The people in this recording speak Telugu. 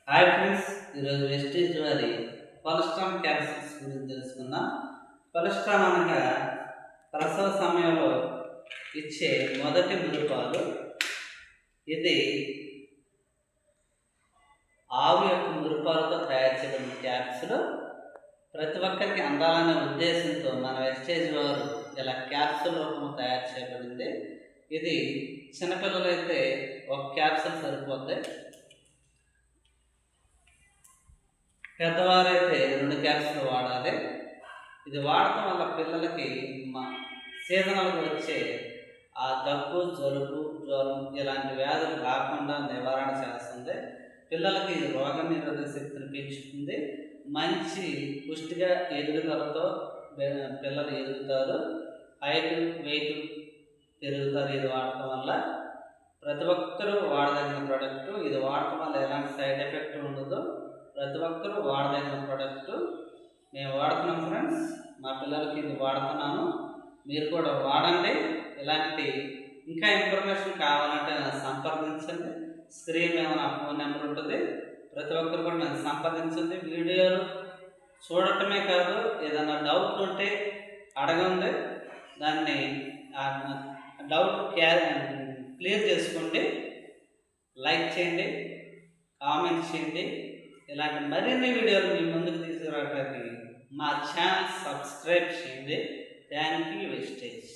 హాయ్ ఫ్రెండ్స్, ఈరోజు వెస్టేజ్ వారి కొలెస్ట్రాల్ క్యాప్సిల్స్ గురించి తెలుసుకుందాం. కొలెస్ట్రాల్ అనగా ప్రసవ సమయంలో ఇచ్చే మొదటి మురుపాలు. ఇది ఆవు యొక్క మురుపాలతో తయారు చేయబడిన క్యాప్సులు. ప్రతి ఒక్కరికి అందాలనే ఉద్దేశంతో మన వెస్టేజ్ వారు ఇలా క్యాప్సుల్ రూపంలో తయారు చేయబడింది. ఇది చిన్నపిల్లలైతే ఒక క్యాప్సుల్ సరిపోతాయి, పెద్దవారైతే 2 క్యాప్సులు వాడాలి. ఇది వాడటం వల్ల పిల్లలకి సీజనల్గా వచ్చే ఆ దగ్గు, జలుబు, జ్వరం ఇలాంటి వ్యాధులు రాకుండా నివారణ చేస్తుంది. పిల్లలకి ఇది రోగ నిరోధక శక్తిని పెంచుతుంది. మంచి పుష్టిగా ఎదుగుదలతో పిల్లలు ఎదుగుతారు, హైట్ వెయిట్ పెరుగుతారు. ఇది వాడటం వల్ల ప్రతి ఒక్కరూ వాడదగిన ప్రోడక్టు. ఇది వాడటం వల్ల ఎలాంటి సైడ్ ఎఫెక్ట్ ఉండదు. ప్రతి ఒక్కరూ వాడదగిన ప్రోడక్టు. మేము వాడుతున్నాం ఫ్రెండ్స్, మా పిల్లలకి ఇది వాడుతున్నాను. మీరు కూడా వాడండి. ఇలాంటి ఇంకా ఇన్ఫర్మేషన్ కావాలంటే నన్ను సంప్రదించండి. స్క్రీన్ మీద నా ఫోన్ నెంబర్ ఉంటుంది. ప్రతి ఒక్కరు కూడా నన్ను సంప్రదించండి. వీడియోలు చూడటమే కాదు, ఏదైనా డౌట్ ఉంటే అడగండి. దాన్ని డౌట్ క్లియర్ చేసుకోండి. లైక్ చేయండి, కామెంట్ చేయండి. ఇలాంటి మరిన్ని వీడియోలు మీ ముందుకు తీసుకురావడానికి మా ఛానల్ సబ్స్క్రైబ్ చేయండి. Thank you wastage.